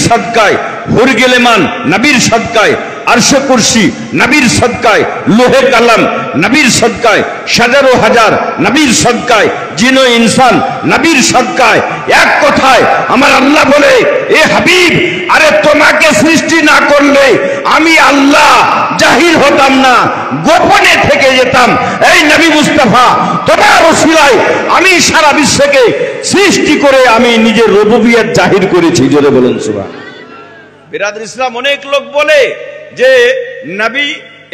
সদকায়, হুরগিলেমান নবীর সদকায়, আরশে কুরসি নবীর সদকায়, লোহে কালাম নবীর সদকায়, হাজারো হাজার নবীর সদকায়, জিন ও ইনসান নবীর সদকায়। এক কথায় আমার আল্লাহ বলে, এ হাবিব, আরে তোমাকে সৃষ্টি না করলে আমি আল্লাহ জাহির হতাম না, গোপনে থেকে যেতাম। এই নবী মুস্তাফা, তোমার ওসিলায় আমি সারা বিশ্বকে সৃষ্টি করে আমি নিজের রুবুবিয়ত জাহির করেছি। জোরে বলুন সুবহান। বিরাদর ইসলাম, অনেক লোক বলে যে নবী,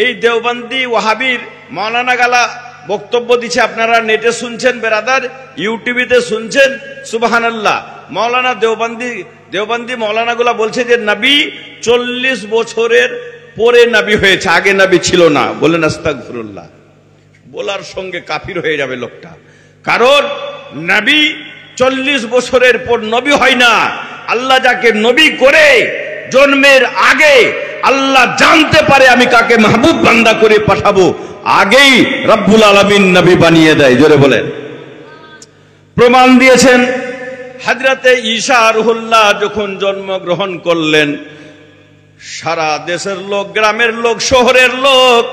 এই দেওবন্দি ওয়াহাবির মাওলানা গালা বক্তব্য দিচ্ছে, আপনারা নেটে শুনছেন বেরাদার, ইউটিউবে শুনছেন। সুবহানাল্লাহ। মাওলানা দেওবন্দি মাওলানা গুলা বলছে যে নবী 40 বছরের পরে নবী হয়েছে, আগে নবী ছিল না। বলেন আস্তাগফিরুল্লাহ। বলার সঙ্গে কাফির হয়ে যাবে লোকটা, কারণ নবী 40 বছরের পর নবী হয় না। আল্লাহ যাকে নবী করে জন্মের আগে আল্লাহ জানতে পারে আমি কাকে মাহবুব বান্দা করে পাঠাবো, আগেই রব্বুল আলামিন নবী বানিয়ে দেয়। জোরে বলেন। প্রমাণ দিয়েছেন হযরতে ঈসা রুহুল্লাহ যখন জন্মগ্রহণ করলেন, সারা দেশের লোক, গ্রামের লোক, শহরের লোক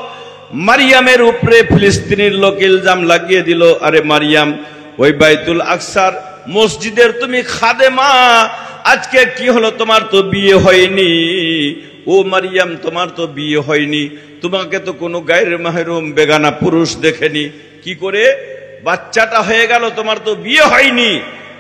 মারিয়ামের উপরে ফিলিস্তিনের লোক ইলজাম লাগিয়ে দিল, আরে মারিয়াম, ওই বাইতুল আকসার মসজিদের তুমি খাদেমা, আজকে কি হলো, তোমার তো বিয়ে হয়নি। ও মারিয়াম, তোমার তো বিয়ে হয়নি, তোমাকে তো কোনো গায়ের মাহরুম বেগানা পুরুষ দেখেনি, কি করে বাচ্চাটা হয়ে গেল? তোমার তো বিয়ে হয়নি,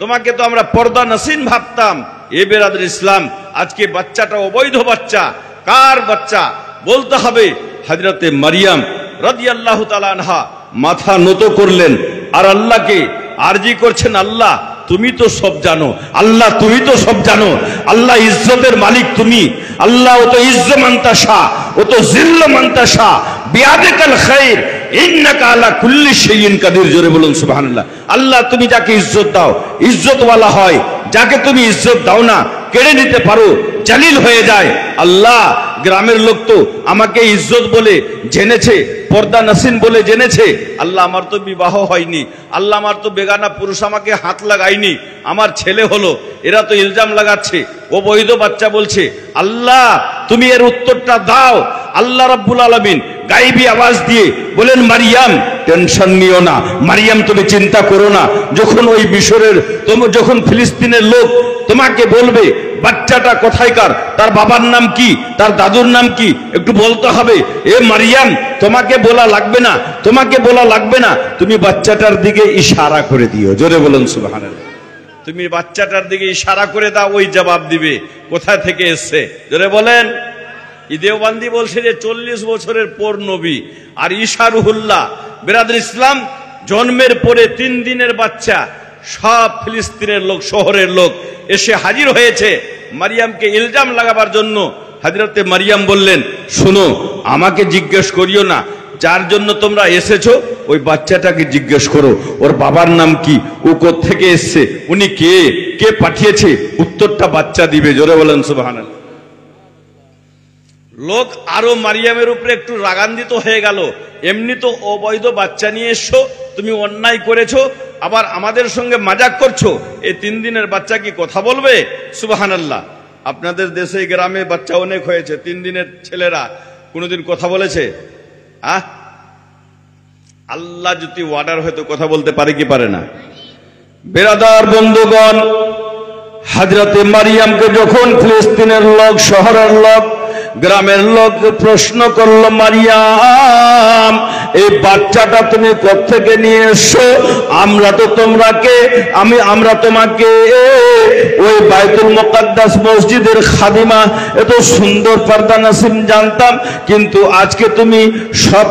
তোমাকে তো আমরা পর্দা নসীন ভাবতাম। এ বেরাদর ইসলাম, আজকে বাচ্চাটা অবৈধ বাচ্চা। কার বাচ্চা? বলতে হবে হযরতে মারিয়াম রাদিয়াল্লাহু তাআলা আনহা মাথা নত করলেন আর আল্লাহকে আরজি করছেন, আল্লাহ তুমি তো সব জানো, আল্লাহ তুমি তো সব জানো, আল্লাহ ইজ্জতের মালিক তুমি, আল্লাহ ও তো ইজ্জ মানতাশা, ও তো জিল্ল মানতাশা, বিয়াদিকাল খায়র, ইন্নাকা আলা কুল্লি শাইইন কাদির। জোরে বলুন সুবহানাল্লাহ। আল্লাহ তুমি যাকে ইজ্জত দাও ইজ্জতওয়ালা হয়, যাকে তুমি ইজ্জত দাও না কেড়ে নিতে পারো, জালিল হয়ে যায়। আল্লাহ, গ্রামের লোক তো আমাকে ইজ্জত বলে জেনেছে, পর্দা নসীন বলে জেনেছে। আল্লাহ, আমার তো বিবাহ হয়নি, আল্লাহ আমার তো বেগানা পুরুষ আমাকে হাত লাগায়নি, আমার ছেলে হলো, এরা তো ইলজাম লাগাচ্ছে, ও বৈধ বাচ্চা বলছে। আল্লাহ তুমি এর উত্তরটা দাও। আল্লাহ রাব্বুল আলামিন গায়েবী আওয়াজ দিয়ে বলেন, মারিয়াম টেনশন নিও না, মারিয়াম তুমি চিন্তা করো না। যখন ওই মিশরের, যখন ফিলিস্তিনের লোক তোমাকে বলবে বাচ্চাটা কোথায়কার, তার বাবার নাম কি, তার দাদুর নাম কি, একটু বলতে হবে। এ মারিয়াম, তোমাকে বলা লাগবে না, তোমাকে বলা লাগবে না, তুমি বাচ্চাটার দিকে ইশারা করে দিও। জোরে বলুন সুবহানাল্লাহ। তুমি বাচ্চাটার দিকে ইশারা করে দাও, ওই জবাব দিবে কোথা থেকে এসছে। জোরে বলেন। দেওবন্দি বলছে যে 40 বছরের পর নবী। আর ঈসা রুহুল্লাহ, বিরাদর ইসলাম, জন্মের পরে 3 দিনের বাচ্চা, সব ফিলিস্তিনের লোক, শহরের লোক এসে হাজির হয়েছে মারিয়ামকে ইলজাম লাগাবার জন্য। হযরতে মারিয়াম বললেন, শুনো, আমাকে জিজ্ঞেস করিও না, যার জন্য তোমরা এসেছো ওই বাচ্চাটাকে জিজ্ঞেস করো, ওর বাবার নাম কি, ও কোত্থেকে এসছে, উনি কে, কে পাঠিয়েছে, উত্তরটা বাচ্চা দিবে। জোরে বলেন সুবহানাল্লাহ। লোক আরো মারিয়ামের উপরে একটু রাগান্বিত হয়ে গেল, এমনি তো অবৈধ বাচ্চা নিয়ে এসছো, তুমি অন্যায় করেছো, আবার আমাদের সঙ্গে মজাক করছো, এই 3 দিনের বাচ্চা কি কথা বলবে? সুবহানাল্লাহ। আপনাদের দেশে গ্রামে বাচ্চা অনেক হয়েছে, 3 দিনের ছেলেরা কোনোদিন কথা বলেছে? আল্লাহ যদি ওয়ার্ডার হয়তো কথা বলতে পারে কি পারে না? বেরাদার বন্ধুগণ, হযরতে মারিয়ামকে যখন ফিলিস্তিনের লোক, শহরের লোক, গ্রামের লোক প্রশ্ন করলো, মারিয়াম এই বাচ্চাটা তুমি কোত্থেকে নিয়ে এসছো? আমরা তো আমরা তোমাকে ওই বাইতুল মুকাদ্দাস মসজিদের খাদিমা, এত সুন্দর পর্দা নসীন জানতাম, কিন্তু আজকে তুমি সব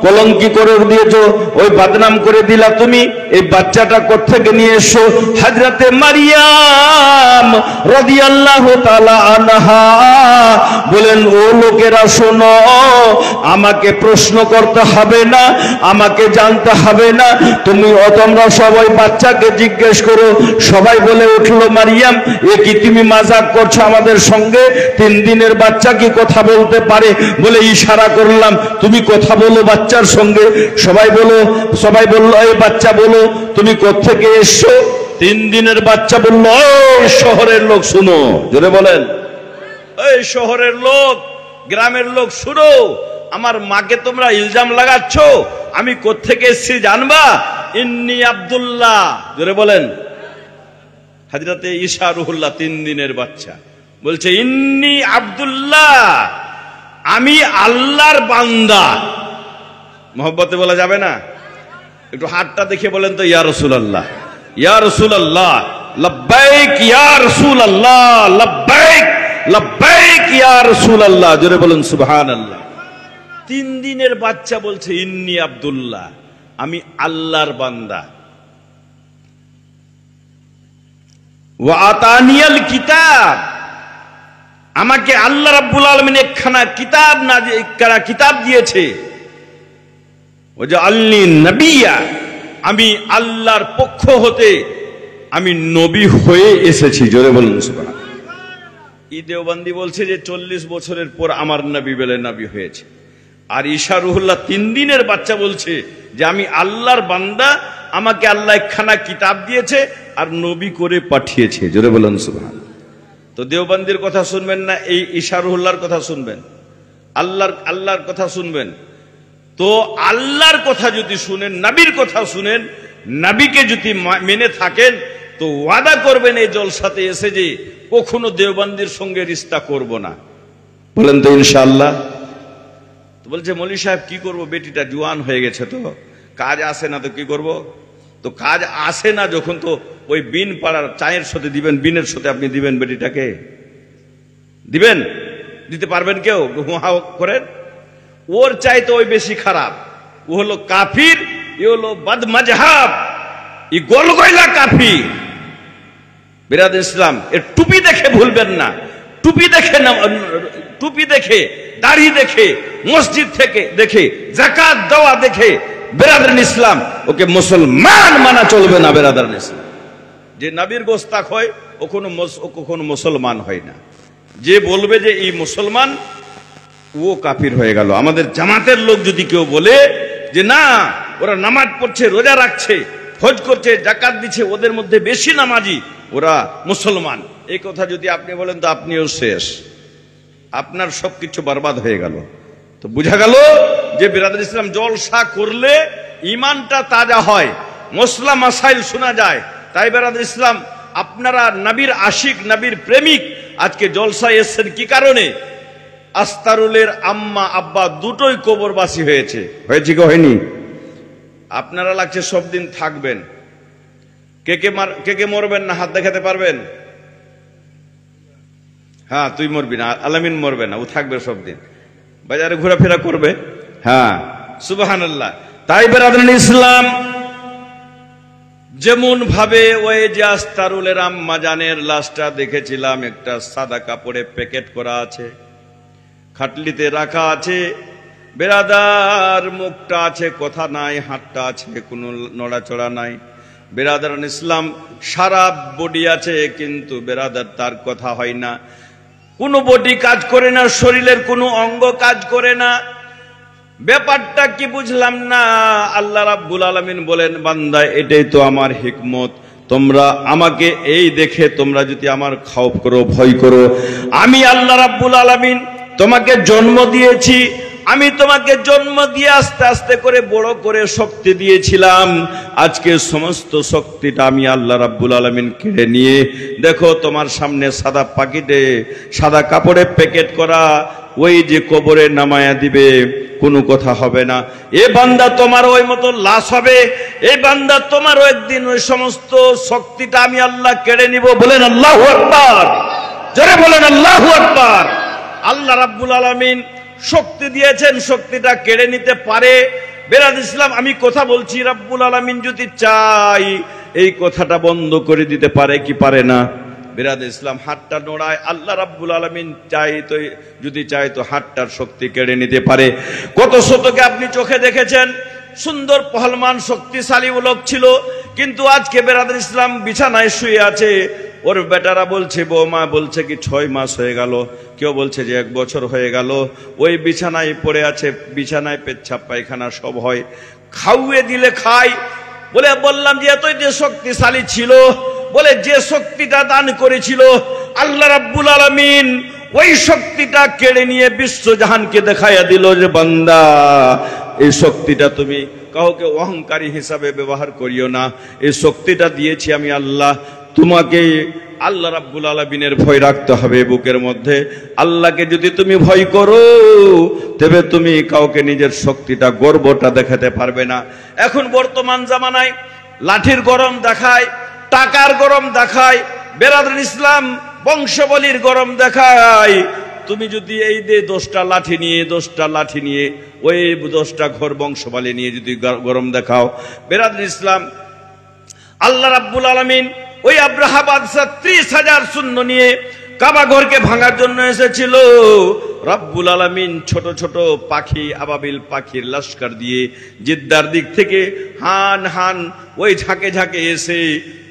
কলঙ্কি করে দিয়েছো, ওই বদনাম করে দিলা তুমি। এই বাচ্চাটা কোত্থেকে নিয়ে এসছো? হযরতে মারিয়াম রাদিয়াল্লাহু তাআলা আনহা বলেন, ও লোকেরা শোনো, আমাকে প্রশ্ন করতে হবে না, আমাকে জানতে হবে না, তোমরা সবাই বাচ্চাকে জিজ্ঞেস করো। সবাই বলে উঠলো, মারিয়াম এ কি তুমি মাজাক করছো আমাদের সঙ্গে? 3 দিনের বাচ্চা কি কথা বলতে পারে? বলে ইশারা করলাম, তুমি কথা বলো বাচ্চার সঙ্গে। সবাই বললো, এই বাচ্চা বলো তুমি কোত্থেকে এসছো? তিন দিনের বাচ্চা বলল, ওই শহরের লোক শুনো, জোরে বলেন, এই শহরের লোক, গ্রামের লোক শুনো, আমার মাকে তোমরা ইলজাম লাগাচ্ছ, আমি কোত্থেকে এসেছি জানবা? ইন্নি আব্দুল্লাহ, জোরে বলেন। হযরতে ঈসা রুহুল্লাহ, 3 দিনের বাচ্চা, বলছে ইন্নি আব্দুল্লাহ, আমি আল্লাহর বান্দা। মোহব্বতে বলা যাবে না? একটু হাতটা দেখে বলেন তো, ইয়া রাসূলুল্লাহ, ইয়া রাসূলুল্লাহ, লাব্বাইক ইয়া রাসূলুল্লাহ, লাব্বাইক লাব্বাইক ইয়া রাসূলুল্লাহ, জোরে বলেন সুবহানাল্লাহ। 3 দিনের বাচ্চা বলছে ইন্নি আব্দুল্লাহ, আমি আল্লাহর বান্দা। ওয়া আতানিয়াল কিতাব, আমাকে আল্লাহ রাব্বুল আলামিন একখানা কিতাব কিতাব দিয়েছে। ওয়াজআলনি নবিয়্যা, আমি আল্লাহর পক্ষ হতে আমি নবী হয়ে এসেছি, জোরে বলুন সুবহানাল্লাহ। দেওবন্দি বলছে যে 40 বছরের পর আমার নবী বলে নবী হয়েছে। আর ঈসা রুহুল্লাহ 3 দিনের বাচ্চা বলছে যে আমি আল্লাহর বান্দা, আমাকে আল্লাহ একখানা কিতাব দিয়েছে আর নবী করে পাঠিয়েছে, জোরে বলুন সুবহানাল্লাহ। তো দেওবন্দির কথা শুনবেন না, এই ঈসা রুহুল্লাহর কথা শুনবেন, আল্লাহর কথা শুনবেন। তো আল্লাহর কথা যদি শুনেন, নবীর কথা শুনেন, নবীকে যদি মেনে থাকেন, তো ওয়াদা করবেন এই জলসাতে এসে যে কখনো দেওবন্দির সঙ্গে রিশতা করব না। বলেন তো ইনশাআল্লাহ। তো বলছে মৌলী সাহেব কি করব, বেটিটা জওয়ান হয়ে গেছে, তো কাজ আসে না, তো কি করব? তো কাজ আসে না যখন, তো ওই বিন পাড়ার চায়ের সাথে দিবেন, বিনের সাথে আপনি দিবেন বেটিটাকে, দিবেন? দিতে পারবেন কেউ? হুহা করেন। ওর চাইতে ওই বেশি খারাপ, ও হলো কাফির, এ হলো বদমজহাব, ই গোলগয়লা কাফির। বিরাদর ইসলাম, এর টুপি দেখে ভুলবেন না, টুপি দেখে না, টুপি দেখে, দাড়ি দেখে, মসজিদ থেকে দেখে, যাকাত দেওয়া দেখে বিরাদর ইসলাম ওকে মুসলমান মানা চলবে না। বিরাদর ইসলাম, যে নবীর গোস্তাক হয় ও কখনো মুসলমান হয় না। যে বলবে যে এই মুসলমান, ও কাফির হয়ে গেল। আমাদের জামাতের লোক যদি কেউ বলে যে না, ওরা নামাজ পড়ছে, রোজা রাখছে, হজ করছে, যাকাত দিচ্ছে, ওদের মধ্যে বেশি নামাজি, ওরা মুসলমান, এই কথা যদি আপনি বলেন, তো আপনিও শেষ, আপনার সবকিছু বরবাদ হয়ে গেল। তো বোঝা গেল যে বিরাদর ইসলাম, জলসা করলে ইমানটা তাজা হয়, মসলা মাসাইল শোনা যায়। তাই বিরাদর ইসলাম, আপনারা নবীর আশিক, নবীর প্রেমিক, আজকে জলসায় এসেছেন কি কারণে? আস্তারুলের আম্মা আব্বা দুটোই কবরবাসী হয়েছে। হয়েছে কি হয়নি? আপনারা লাগছে সব দিন থাকবেন, কে কে মরবেন না হাত দেখাতে পারবেন? হ্যাঁ, তুই মরবি না, আলামিন মরবে না, ও থাকবে সব দিন, বাজারে ঘোরাফেরা করবে। হ্যাঁ, সুবহানাল্লাহ। তাই বিরাদর ইসলাম, যেমন ভাবে ওই যে আস্তারুলের আম্মা জানের লাশটা দেখেছিলাম, একটা সাদা কাপড়ে প্যাকেট করা আছে, খাটলিতে রাখা আছে, বেরাদার মুখটা আছে, কথা নাই, হাতটা আছে, কোনো নড়াচড়া নাই। বেরাদার ইসলাম, সারা বডি আছে, কিন্তু বেরাদার তার কথা হয় না, কোনো বডি কাজ করে না, শরীরের কোনো অঙ্গ কাজ করে না। ব্যাপারটা কি বুঝলাম না। আল্লাহ রাব্বুল আলামিন বলেন, বান্দা এটাই তো আমার হিকমত, তোমরা আমাকে এই দেখে তোমরা যদি আমার খৌফ করো, ভয় করো, আমি আল্লাহ রাব্বুল আলামিন তোমাকে জন্ম দিয়েছি, আমি তোমাকে জন্ম দিয়ে আস্তে আস্তে করে বড় করে শক্তি দিয়েছিলাম। আজকে সমস্ত শক্তিটা আমি আল্লাহ রাব্বুল আলামিন কেড়ে নিয়ে দেখো তোমার সামনে সাদা পাকিটে, সাদা কাপড়ে প্যাকেট করা, ওই যে কবরে নামায়া দিবে, কোনো কথা হবে না। এ বান্দা তোমার ওই মতো লাশ হবে, এই বান্দা তোমারও একদিন ওই সমস্ত শক্তিটা আমি আল্লাহ কেড়ে নিব। বলেন আল্লাহু আকবার, জোরে বলেন আল্লাহু আকবার। আল্লাহ রাব্বুল আলামিন শক্তি দিয়েছেন, শক্তিটা কেড়ে নিতে পারে। বিরাদর ইসলাম, আমি কথা বলছি, রাব্বুল আলামিন যদি চাই এই কথাটা বন্ধ করে দিতে পারে কি পারে না? বিরাদর ইসলাম, হাতটা নোড়ায়, আল্লাহ রাব্বুল আলামিন চাই তো, যদি চাই তো হাতটার শক্তি কেড়ে নিতে পারে। কত শতকে আপনি চোখে দেখেছেন, সুন্দর পহলমান শক্তিশালী লোক ছিল, কিন্তু আজকে বিরাদর ইসলাম বিছানায় শুয়ে আছে। ওর বেটারা বলছে, বৌমা বলছে কি 6 মাস হয়ে গেল, কেউ বলছে যে 1 বছর হয়ে গেল, ওই বিছানায় পড়ে আছে, বিছানায় পেচ্ছাপ পায়খানা সব হয়, খাওয়ে দিলে খায়। বলে বললাম যে এতই যে শক্তিশালী ছিল, বলে যে শক্তিটা দান করেছিল আল্লাহ রাব্বুল আলামিন ওই শক্তিটা কেড়ে নিয়ে বিশ্বজাহানকে দেখাইয়া দিল যে বান্দা, এই শক্তিটা তুমি কাউকে অহংকারী হিসাবে ব্যবহার করিও না, এই শক্তিটা দিয়েছি আমি আল্লাহ। তোমাকে আল্লাহ রাব্বুল আলামিনের ভয় রাখতে হবে বুকের মধ্যে। আল্লাহকে যদি তুমি ভয় করো তবে তুমি কাউকে নিজের শক্তিটা, গর্বটা দেখাতে পারবে না। এখন বর্তমান জামানায় লাঠির গরম দেখায়, টাকার গরম দেখায়, বেরাদর ইসলাম বংশবলির গরম দেখায়। তুমি যদি এই যে 10টা লাঠি নিয়ে ওই 10টা ঘর বংশবালী নিয়ে যদি গরম দেখাও, বেরাদর ইসলাম আল্লাহ রাব্বুল আলামিন ওই আব্রাহা বাদশা 30,000 সৈন্য নিয়ে কাবা ঘরকে ভাঙার জন্য এসেছিল। রব্বুল আলামিন ছোট ছোট পাখি, আবাবিল পাখির লস্কর দিয়ে জিদ্দার দিক থেকে হান ওই ঝাঁকে ঝাঁকে এসে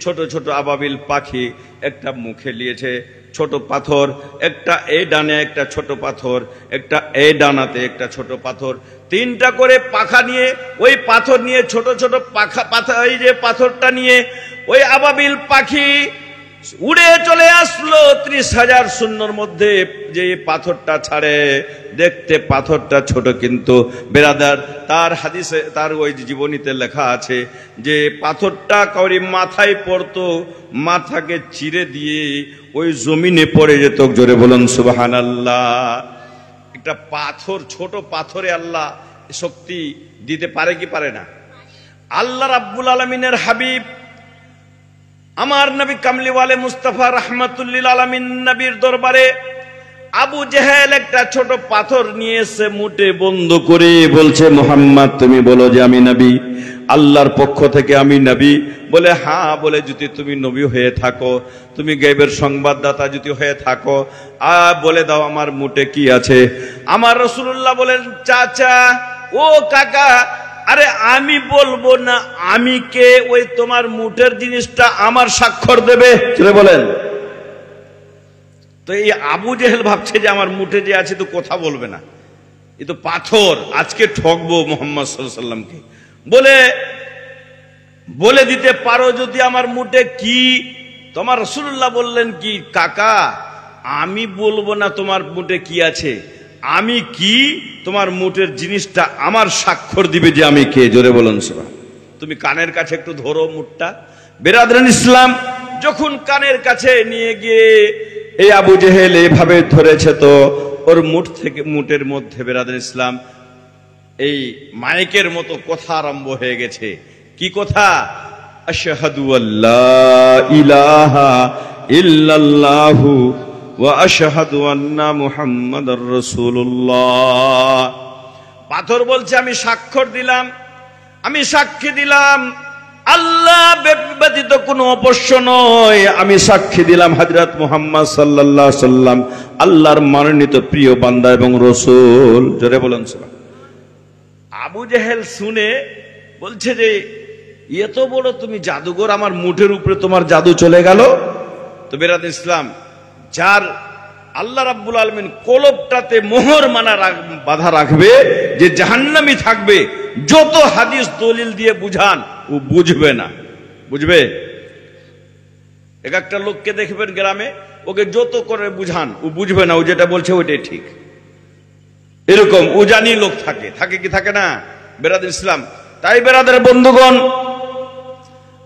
ছোট ছোট আবাবিল পাখি একটা মুখে নিয়েছে ছোট পাথর, একটা এই ডানে একটা ছোট পাথর, একটা এই ডানাতে একটা ছোট পাথর, 3টা করে পাখা নিয়ে ওই পাথর নিয়ে ছোট ছোট পাথর, ওই যে পাথরটা নিয়ে ওই আবাবিল পাখি উড়ে চলে আসলো 30,000 সৈন্যর মধ্যে। যে পাথরটা ছাড়ে দেখতে পাথরটা ছোট, কিন্তু বেরাদার তার হাদিসে, তার ওই জীবনীতে লেখা আছে যে পাথরটা কাউরি মাথায় পড়তো, মাথাকে চিরে দিয়ে ওই জমিনে পড়ে যেত। জোরে বলুন সুবহানাল্লাহ। একটা পাথর, ছোট পাথরে আল্লাহ শক্তি দিতে পারে কি পারে না? আল্লাহ রাব্বুল আলামিনের হাবিব আমার নবী কামলিওয়ালে মুস্তাফা রাহমাতুল্লিল আলামিন নবীর দরবারে আবু জেহেল একটা ছোট পাথর নিয়ে এসে মুটে বন্ধ করে বলছে, মুহাম্মদ তুমি বলো যে আমি নবী, আল্লাহর পক্ষ থেকে আমি নবী। বলে হ্যাঁ। বলে যদি তুমি নবী হয়ে থাকো, তুমি গায়বের সংবাদদাতা যদি হয়ে থাকো, বলে দাও আমার মুটে কি আছে। আমার রাসূলুল্লাহ বলেন, চাচা ও কাকা, আরে আমি বলবো না, আমি কে? ওই তোমার মুঠের জিনিসটা আমার স্বাক্ষর দেবে। চলে বলেন। তো এই আবু জেহেল ভাবছে যে আমার মুঠে যে আছে তো কথা বলবে না, এ তো পাথর, আজকে ঠকবো মুহাম্মদ সাল্লাল্লাহু আলাইহি সাল্লামকে। বলে দিতে পারো যদি আমার মুঠে কি? তোমার রাসূলুল্লাহ বললেন কি, কাকা আমি বলবো না তোমার মুঠে কি আছে, আমি কি তোমার মুঠের জিনিসটা আমার স্বাক্ষর দিবে যে আমি কে। জোরে বলুন সুবহানাল্লাহ। তুমি কানের কাছে একটু ধরো মুঠটা। বেরাদরান ইসলাম যখন কানের কাছে নিয়ে গিয়ে এই আবু জেহেল এইভাবে ধরেছে, তো ওর মুঠ থেকে, মুঠের মধ্যে বেরাদরান ইসলাম এই মাইকের মতো কথা আরম্ভ হয়ে গেছে। কি কথা? আশহাদু আল্লা ইলাহা ইল্লাল্লাহু ওয়া আশহাদু আন্না মুহাম্মাদার রাসূলুল্লাহ। পাথর বলছে আমি স্বাক্ষর দিলাম, আমি সাক্ষী দিলাম আল্লাহ ব্যতীত কোনো অপস্য নয়, আমি সাক্ষী দিলাম হযরত মুহাম্মদ সাল্লাল্লাহু আলাইহি সাল্লাম আল্লাহর মনোনীত প্রিয় বান্দা এবং রাসূল। জোরে বলেন সুবহানাল্লাহ। আবু জেহেল শুনে বলছে যে এত বড় তুমি জাদুঘর, আমার মুঠের উপরে তোমার জাদু চলে গেল। তো বেরাদরান ইসলাম, যার আল্লাহ রাব্বুল আলামিন কলবটাতে মোহর বাধা রাখবে যে জাহান্নামী থাকবে, যত হাদিস দলিল দিয়ে বুঝান ও বুঝবে না। বুঝবে? এক একটা লোককে দেখবেন গ্রামে, ওকে যত করে বুঝান ও বুঝবে না, ও যেটা বলছে ওইটাই ঠিক। এরকম উজানি লোক থাকে কি থাকে না বেরাদরান ইসলাম? তাই বেরাদার বন্ধুগণ,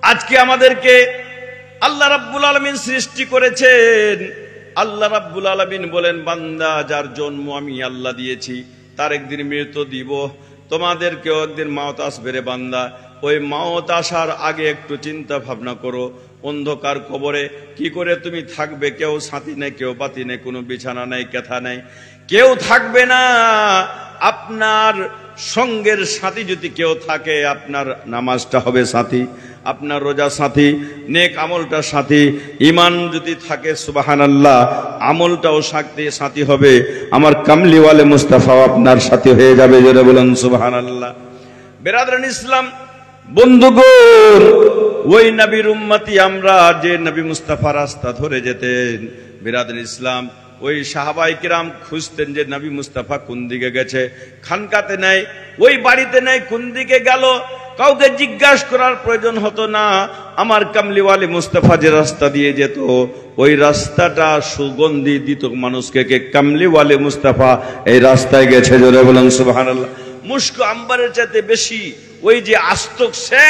আজকে আমাদেরকে আল্লাহ রাব্বুল আলামিন সৃষ্টি করেছেন। আল্লাহ রাব্বুল আলামিন বলেন, বান্দা যার জন্ম আমি আল্লাহ দিয়েছি তার একদিন মৃত্যু দিব। তোমাদেরকেও একদিন মাওত আসবে রে বান্দা। ওই মাওত আসার আগে একটু চিন্তা ভাবনা করো, অন্ধকার কবরে কি করে তুমি থাকবে? কেউ সাথী নেই, কেউ বাতি নেই, কোনো বিছানা নেই, কেথা নেই, কেউ থাকবে না। আপনার সঙ্গের সাথী যদি কেউ থাকে, আপনার নামাজটা হবে সাথী, আপনার রোজা সাথী, নেক আমলটা সাথী, ঈমান যদি থাকে সুবহানাল্লাহ আমলটাও সাথী হবে। আমার কামলিওয়ালে মুস্তাফা আপনার সাথী হয়ে যাবে। জোরে বলেন সুবহানাল্লাহ। বেরাদরান ইসলাম বন্ধুগণ, ওই নবীর উম্মতি আমরা, যে নবী মুস্তাফা রাস্তা ধরে যেতেন, বেরাদরান ইসলাম ওই সাহাবায়ে কিরাম খুঁজতেন যে নবী মুস্তাফা কোন দিকে গেছে। খানকাতে নাই, ওই বাড়িতে নাই, কোন দিকে গেল? কাউকে জিজ্ঞাসা করার প্রয়োজন হতো না। আমার কামলিওয়ালি মুস্তাফা যে রাস্তা দিয়ে যেত, ওই রাস্তাটা সুগন্ধি দিত মানুষকে। কে? কামলিওয়ালি মুস্তাফা এই রাস্তায় গেছে, জোরে বলেন সুবহানাল্লাহ। মুস্ক আম্বারের চাইতে বেশি ওই যে আস্তক সে